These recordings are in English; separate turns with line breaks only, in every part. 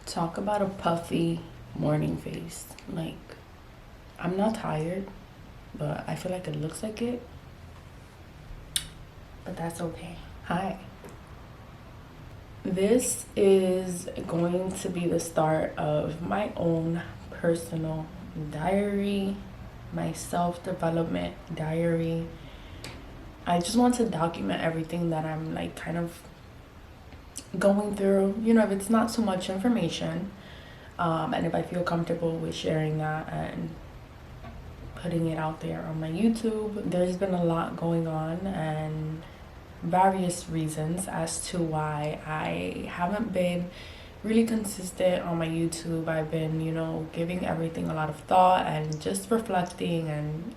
Talk about a puffy morning face. Like, I'm not tired, but I feel like it looks like it. But that's okay. Hi. This is going to be the start of my own personal diary, my self development diary. I just want to document everything that I'm like kind of going through. If it's not too much information, and if I feel comfortable with sharing that and putting it out there on my YouTube. There's been a lot going on and various reasons as to why I haven't been really consistent on my YouTube. I've been, giving everything a lot of thought and just reflecting and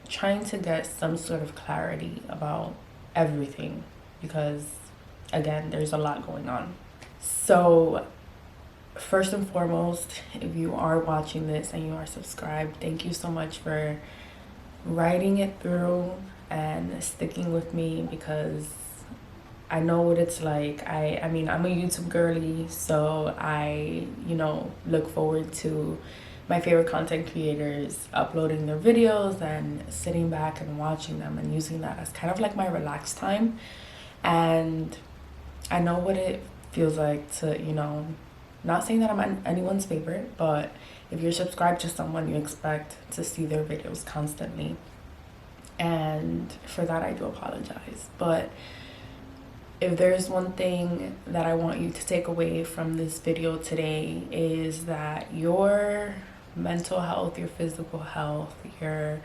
trying to get some sort of clarity about everything because, again, there's a lot going on. So first and foremost, if you are watching this and you are subscribed, thank you so much for writing it through and sticking with me because I know what it's like. I mean, I'm a YouTube girly, so I, look forward to my favorite content creators uploading their videos and sitting back and watching them and using that as kind of like my relaxed time. And I know what it feels like to, not saying that I'm anyone's favorite, but if you're subscribed to someone, you expect to see their videos constantly. And for that, I do apologize. But if there's one thing that I want you to take away from this video today is that your mental health, your physical health, your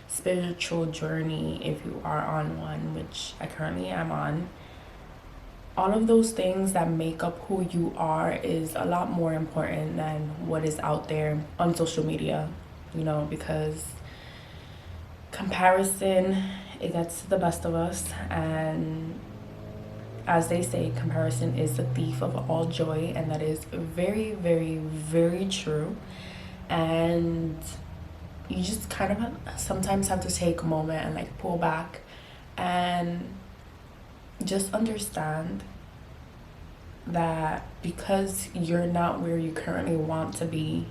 spiritual journey, if you are on one, which I currently am on, all of those things that make up who you are is a lot more important than what is out there on social media, because comparison, it gets the best of us. And as they say, comparison is the thief of all joy. And that is very, very, very true. And you just kind of sometimes have to take a moment and like pull back and just understand that because you're not where you currently want to be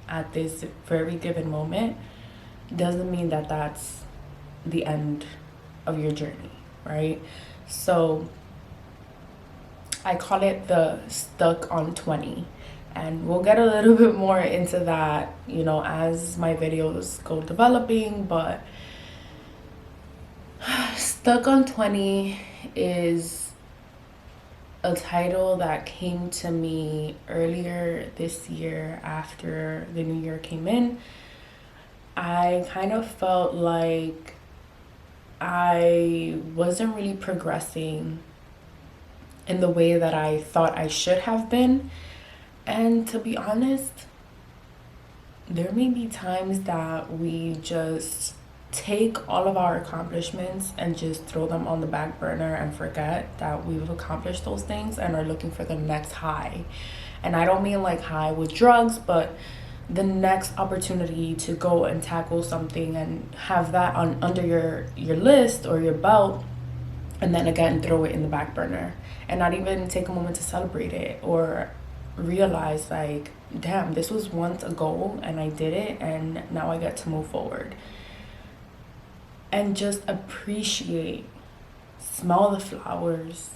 at this very given moment doesn't mean that that's the end of your journey, right? So I call it the stuck on 20, and we'll get a little bit more into that, as my videos go developing. But stuck on 20 is a title that came to me earlier this year after the new year came in. I kind of felt like I wasn't really progressing in the way that I thought I should have been. And to be honest, there may be times that we just take all of our accomplishments and just throw them on the back burner and forget that we've accomplished those things and are looking for the next high. And I don't mean like high with drugs, but the next opportunity to go and tackle something and have that on under your list or your belt, and then again throw it in the back burner and not even take a moment to celebrate it or realize like, damn, this was once a goal and I did it and now I get to move forward. And just appreciate, smell the flowers,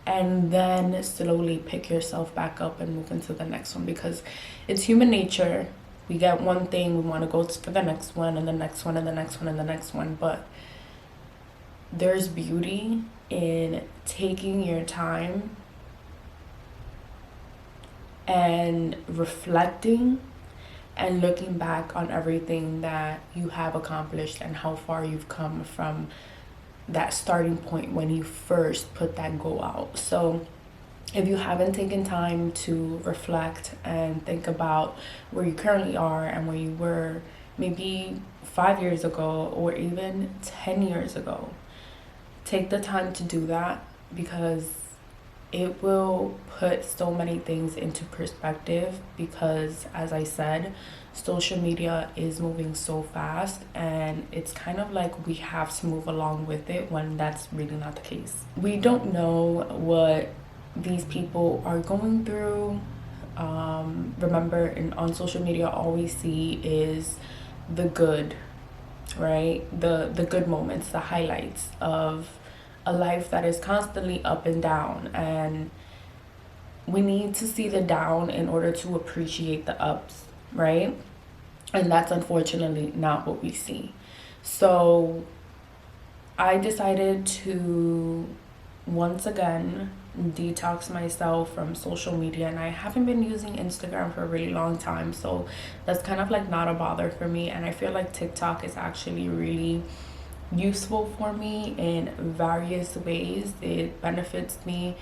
and then slowly pick yourself back up and move into the next one, because it's human nature. We get one thing, we want to go for the next one and the next one and the next one and the next one. But there's beauty in taking your time and reflecting and looking back on everything that you have accomplished and how far you've come from that starting point when you first put that goal out. So if you haven't taken time to reflect and think about where you currently are and where you were maybe 5 years ago or even 10 years ago, take the time to do that, because it will put so many things into perspective. Because as I said, social media is moving so fast and it's kind of like we have to move along with it when that's really not the case. We don't know what these people are going through remember, on social media, all we see is the good, right? The good moments, the highlights of a life that is constantly up and down, and we need to see the down in order to appreciate the ups, right? And that's unfortunately not what we see. So I decided to once again detox myself from social media, and I haven't been using Instagram for a really long time, so that's kind of like not a bother for me. And I feel like TikTok is actually really useful for me in various ways. It benefits me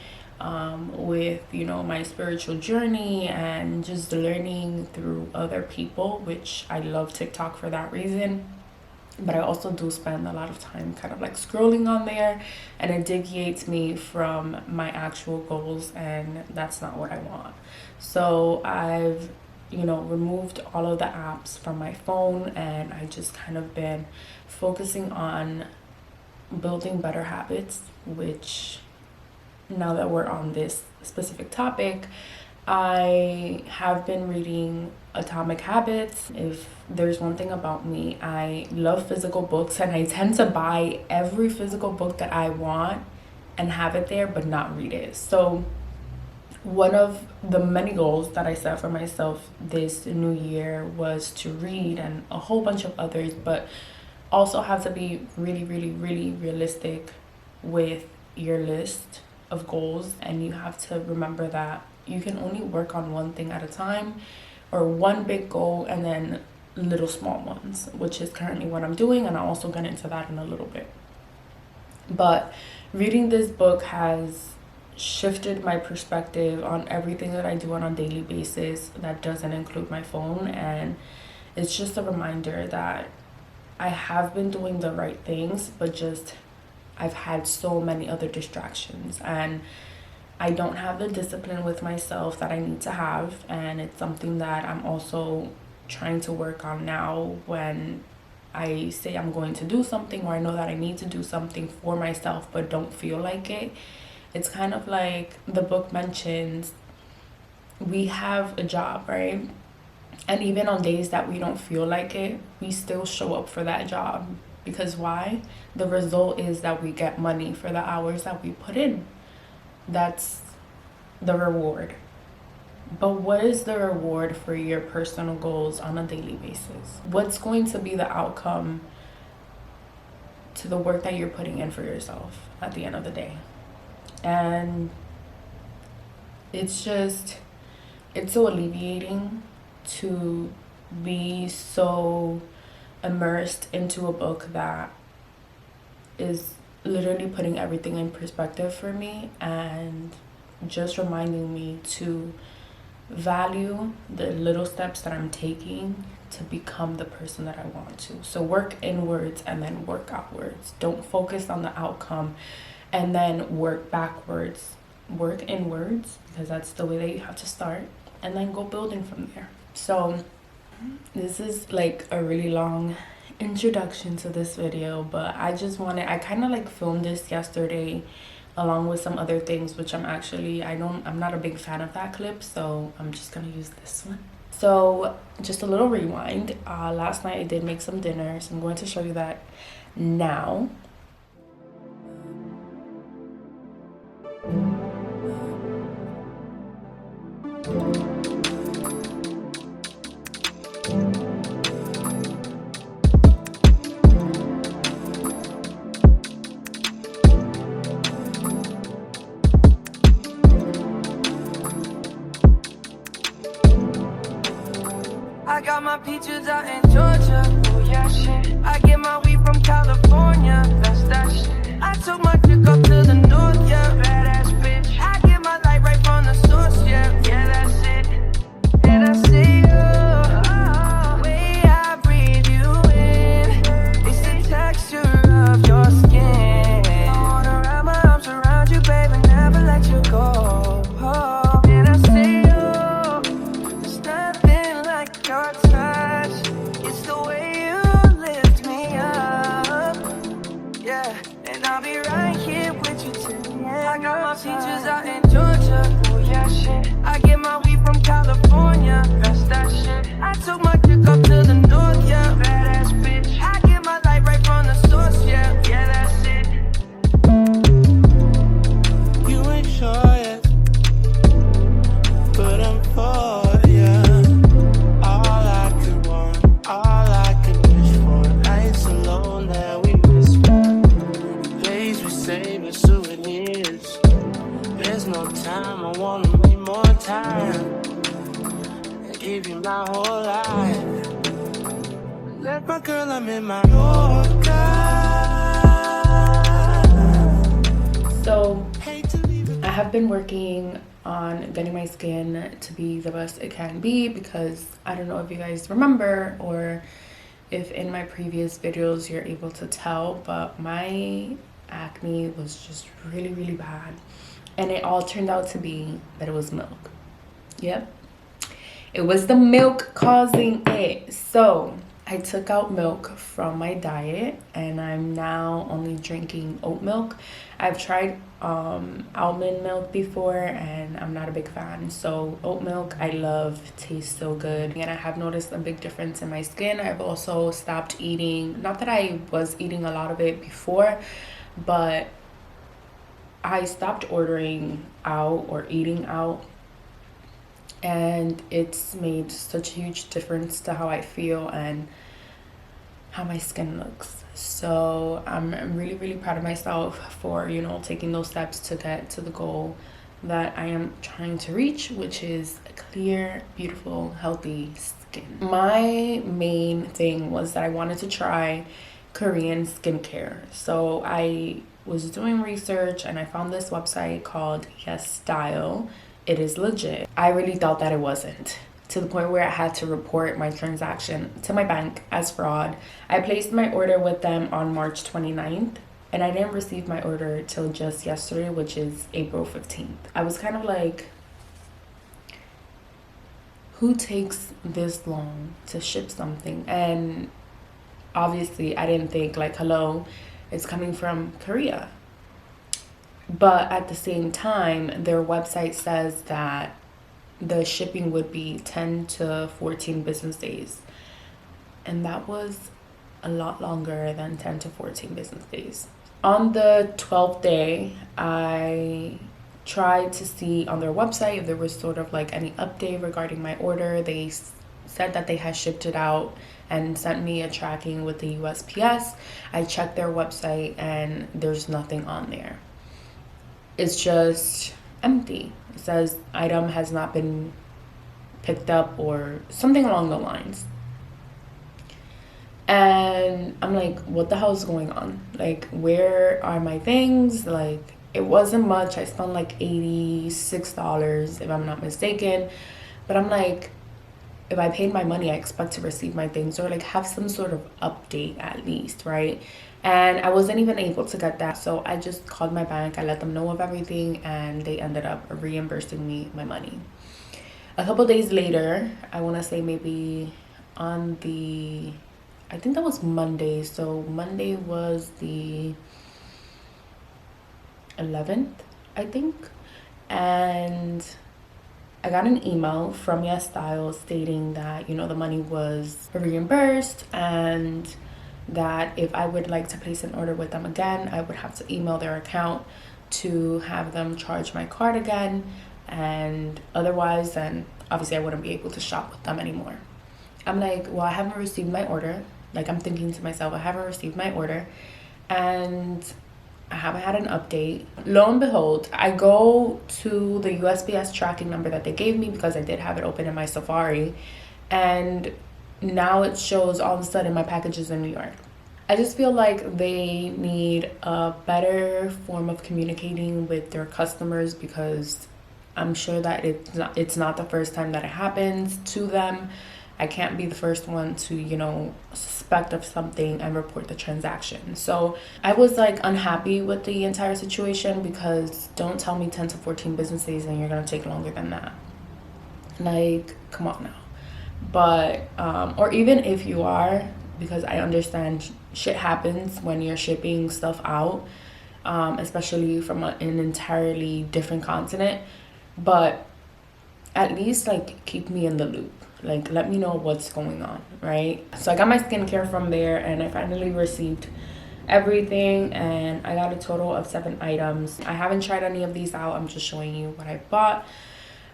with, you know, my spiritual journey and just learning through other people, which I love TikTok for that reason. But I also do spend a lot of time kind of like scrolling on there, and it deviates me from my actual goals, and that's not what I want. So I've, you know, removed all of the apps from my phone, and I just kind of been focusing on building better habits, which, now that we're on this specific topic, I have been reading Atomic Habits. If there's one thing about me, I love physical books, and I tend to buy every physical book that I want and have it there but not read it. So one of the many goals that I set for myself this new year was to read, and a whole bunch of others, but also have to be really, really, really realistic with your list of goals. And you have to remember that you can only work on one thing at a time, or one big goal and then little small ones, which is currently what I'm doing, and I'll also get into that in a little bit. But reading this book has shifted my perspective on everything that I do on a daily basis that doesn't include my phone, and it's just a reminder that I have been doing the right things, but just I've had so many other distractions, and I don't have the discipline with myself that I need to have. And it's something that I'm also trying to work on now. When I say I'm going to do something, or I know that I need to do something for myself but don't feel like it, it's kind of like the book mentions, we have a job, right? And even on days that we don't feel like it, we still show up for that job. Because why? The result is that we get money for the hours that we put in. That's the reward. But what is the reward for your personal goals on a daily basis? What's going to be the outcome to the work that you're putting in for yourself at the end of the day? And it's so alleviating to be so immersed into a book that is literally putting everything in perspective for me, and just reminding me to value the little steps that I'm taking to become the person that I want to. So work inwards and then work outwards. Don't focus on the outcome and then work backwards. Work inwards, because that's the way that you have to start, and then go building from there. So this is like a really long introduction to this video, but I kind of like filmed this yesterday along with some other things, which I'm not a big fan of that clip, so I'm just gonna use this one. So just a little rewind. Last night I did make some dinner, so I'm going to show you that now.
I got my peaches out in Georgia, oh yeah shit. I get my weed from California, that's that shit. I took my chick up to the north, yeah, badass bitch. I get my light right from the source, yeah, yeah, that's it. And I see you, way I breathe you in. It's the texture of your skin. I wanna wrap my arms around you, baby, never let you go. And I see you, there's nothing like your touch. It's the way you lift me up, yeah. And I'll be right here with you till the end. I got my peaches out in Georgia, oh yeah shit. I get my weed from California. no time. I wanna be more time and give you my whole life. Let my girl, I'm in my Yorker.
So I have been working on getting my skin to be the best it can be, because I don't know if you guys remember or if in my previous videos you're able to tell, but my acne was just really bad, and it all turned out to be that it was milk. Yep, it was the milk causing it. So I took out milk from my diet and I'm now only drinking oat milk. I've tried almond milk before and I'm not a big fan. So oat milk I love, tastes so good. And I have noticed a big difference in my skin. I've also stopped eating, not that I was eating a lot of it before, but I stopped ordering out or eating out. And it's made such a huge difference to how I feel and how my skin looks. So I'm really proud of myself for, you know, taking those steps to get to the goal that I am trying to reach, which is a clear, beautiful, healthy skin. My main thing was that I wanted to try Korean skincare. So I was doing research and I found this website called Yes Style. It is legit. I really thought that it wasn't, to the point where I had to report my transaction to my bank as fraud. I placed my order with them on March 29th and I didn't receive my order till just yesterday, which is April 15th. I was kind of like, who takes this long to ship something? And obviously I didn't think like, hello, it's coming from Korea. But at the same time, their website says that the shipping would be 10 to 14 business days. And that was a lot longer than 10 to 14 business days. On the 12th day, I tried to see on their website if there was sort of like any update regarding my order. They said that they had shipped it out and sent me a tracking with the USPS. I checked their website and there's nothing on there. It's just empty. It says item has not been picked up or something along the lines. And I'm like, what the hell is going on? Like, where are my things? Like, it wasn't much. I spent like $86 if I'm not mistaken. But I'm like, if I paid my money, I expect to receive my things or like have some sort of update at least, right? And I wasn't even able to get that. So I just called my bank. I let them know of everything and they ended up reimbursing me my money. A couple days later, I want to say maybe on the, I think that was Monday. So Monday was the 11th, I think. And I got an email from Yes Style stating that, you know, the money was reimbursed and that if I would like to place an order with them again, I would have to email their account to have them charge my card again. And otherwise, then obviously I wouldn't be able to shop with them anymore. I'm like, well, I haven't received my order. Like, I'm thinking to myself, I haven't received my order and I haven't had an update. Lo and behold, I go to the USPS tracking number that they gave me because I did have it open in my Safari, and now it shows all of a sudden my package is in New York. I just feel like they need a better form of communicating with their customers, because I'm sure that it's not the first time that it happens to them. I can't be the first one to, you know, suspect of something and report the transaction. So I was like unhappy with the entire situation, because don't tell me 10 to 14 business days and you're gonna take longer than that. Like, come on now. But or even if you are, because I understand shit happens when you're shipping stuff out, especially from an entirely different continent, but at least like keep me in the loop. Like, let me know what's going on, right? So I got my skincare from there and I finally received everything, and I got a total of 7 items. I haven't tried any of these out. I'm just showing you what I bought.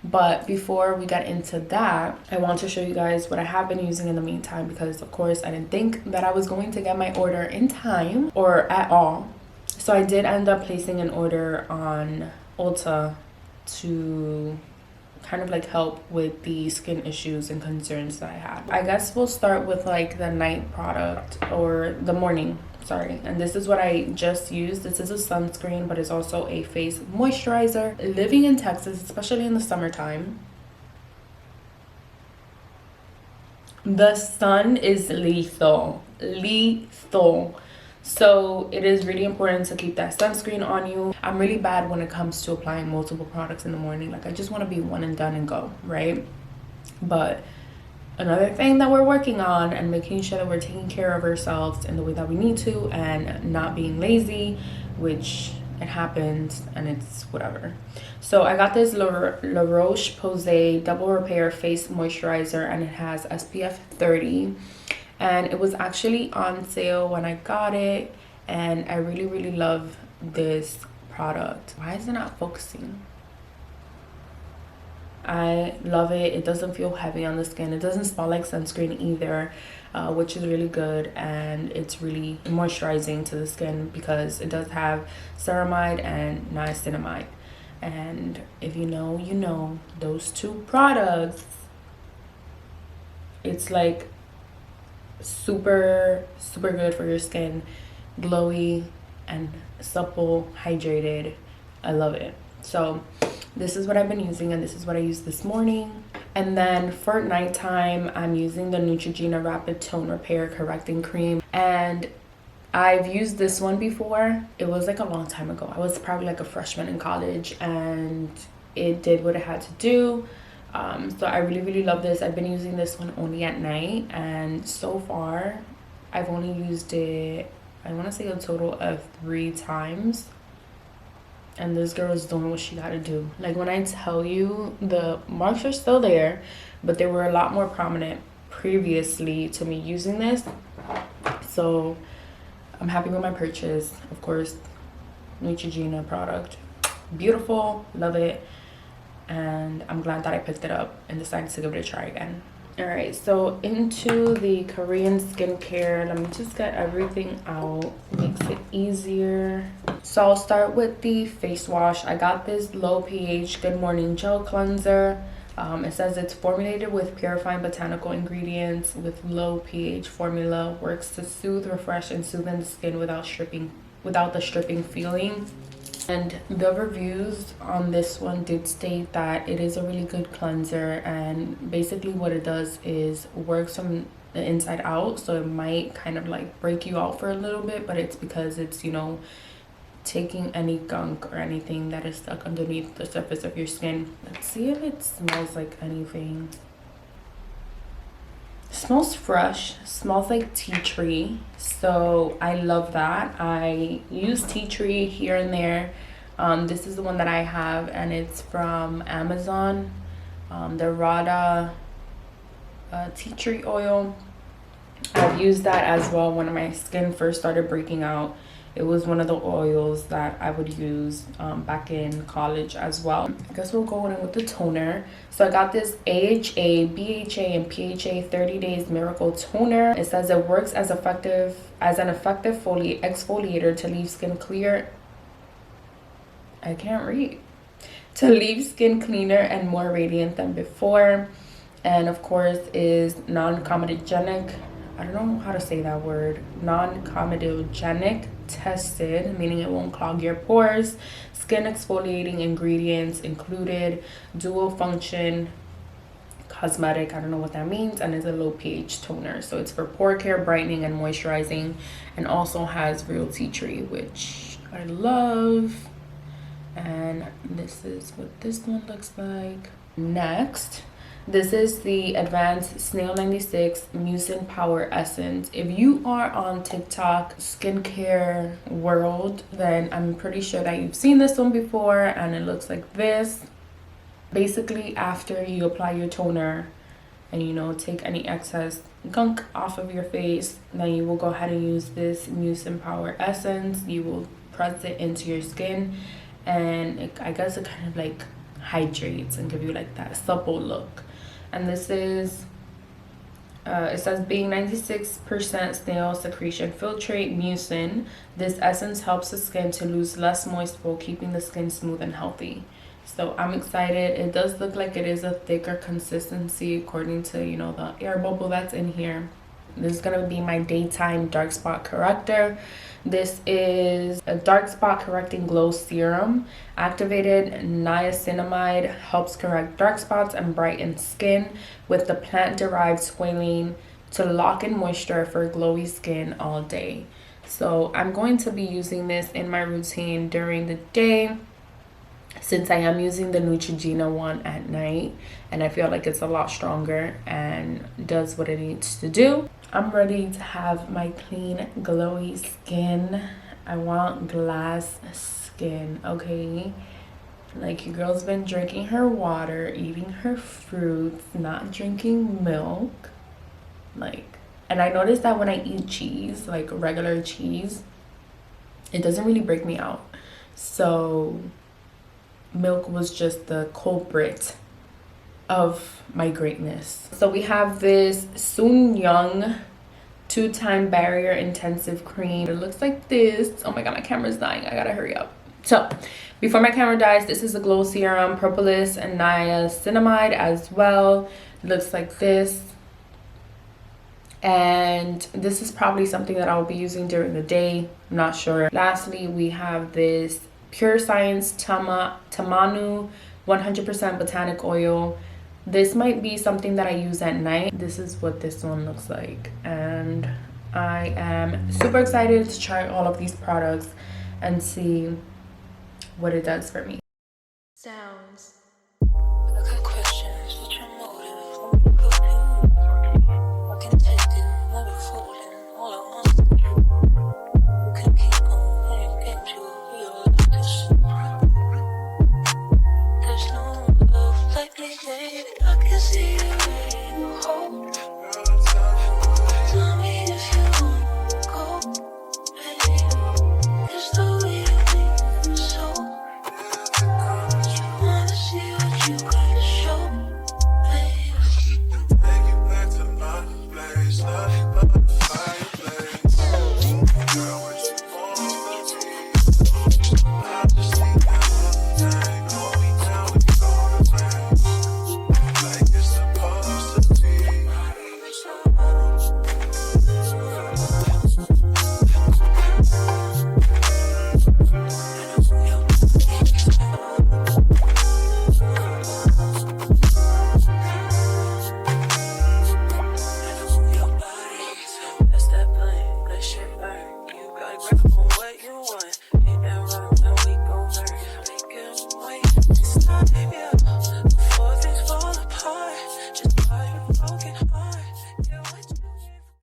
But before we get into that, I want to show you guys what I have been using in the meantime, because of course I didn't think that I was going to get my order in time or at all. So I did end up placing an order on Ulta to kind of like help with the skin issues and concerns that I had. I guess we'll start with like the night product, or the morning, sorry. And this is what I just used. This is a sunscreen, but it's also a face moisturizer. Living in Texas, especially in the summertime, the sun is lethal. So it is really important to keep that sunscreen on you. I'm really bad when it comes to applying multiple products in the morning. Like, I just want to be one and done and go, right? But another thing that we're working on, and making sure that we're taking care of ourselves in the way that we need to, and not being lazy, which it happens and it's whatever. So I got this La Roche-Posay Double Repair Face Moisturizer, and it has SPF 30. And it was actually on sale when I got it, and I really love this product. Why is it not focusing? I love it. It doesn't feel heavy on the skin. It doesn't smell like sunscreen either, which is really good, and it's really moisturizing to the skin because it does have ceramide and niacinamide. And if you know, you know, those two products, it's like super good for your skin, glowy and supple, hydrated. I love it. So this is what I've been using, and this is what I used this morning. And then for nighttime, I'm using the Neutrogena Rapid Tone Repair Correcting Cream, and I've used this one before. It was like a long time ago. I was probably like a freshman in college, and it did what it had to do. So I really love this. I've been using this one only at night, and so far I've only used it, I want to say, a total of 3 times, and this girl is doing what she gotta do. Like, when I tell you, the marks are still there, but they were a lot more prominent previously to me using this. So I'm happy with my purchase. Of course, Neutrogena product, beautiful, love it. And I'm glad that I picked it up and decided to give it a try again. All right, so into the Korean skincare. Let me just get everything out, makes it easier. So I'll start with the face wash. I got this low pH Good Morning Gel Cleanser. It says it's formulated with purifying botanical ingredients with low pH formula, works to soothe, refresh, and soothe the skin without the stripping feeling. And the reviews on this one did state that it is a really good cleanser, and basically what it does is works from the inside out. So it might kind of like break you out for a little bit, but it's because it's, you know, taking any gunk or anything that is stuck underneath the surface of your skin. Let's see if it smells like anything. Smells fresh, smells like tea tree, so I love that. I use tea tree here and there. This is the one that I have, and it's from Amazon, the Rada tea tree oil. I've used that as well when my skin first started breaking out. It was one of the oils that I would use back in college as well. I guess we'll go in with the toner. So I got this AHA, BHA, and PHA 30 Days Miracle Toner. It says it works as an effective exfoliator to leave skin clear. I can't read. To leave skin cleaner and more radiant than before. And of course is non-comedogenic. I don't know how to say that word. Non-comedogenic tested, meaning it won't clog your pores. Skin exfoliating ingredients included. Dual function cosmetic, I don't know what that means, and it's a low pH toner. So it's for pore care, brightening, and moisturizing, and also has real tea tree, which I love. And this is what this one looks like. Next, this is the Advanced Snail 96 Mucin Power Essence. If you are on TikTok skincare world, then I'm pretty sure that you've seen this one before, and it looks like this. Basically, after you apply your toner and, you know, take any excess gunk off of your face, then you will go ahead and use this Mucin Power Essence. You will press it into your skin, and I guess it kind of like hydrates and give you like that supple look. And this is it says being 96% snail secretion filtrate mucin, this essence helps the skin to lose less moist while keeping the skin smooth and healthy. So I'm excited. It does look like it is a thicker consistency according to, you know, the air bubble that's in here. This is going to be my daytime dark spot corrector. This is a dark spot correcting glow serum. Activated niacinamide helps correct dark spots and brighten skin with the plant-derived squalene to lock in moisture for glowy skin all day. So I'm going to be using this in my routine during the day, since I am using the Neutrogena one at night, and I feel like it's a lot stronger and does what it needs to do. I'm ready to have my clean, glowy skin. I want glass skin, okay? Like, your girl's been drinking her water, eating her fruits, not drinking milk. Like, and I noticed that when I eat cheese, like regular cheese, it doesn't really break me out. So milk was just the culprit of my greatness. So we have this Soon Young 2-time barrier intensive cream. It looks like this. Oh my god, my camera's dying. I gotta hurry up. So before my camera dies, this is a glow serum, propolis and niacinamide as well. It looks like this. And this is probably something that I'll be using during the day. I'm not sure. Lastly, we have this Pure Science Tamanu 100% botanic oil. This might be something that I use at night. This is what this one looks like, and I am super excited to try all of these products and see what it does for me.
Sounds.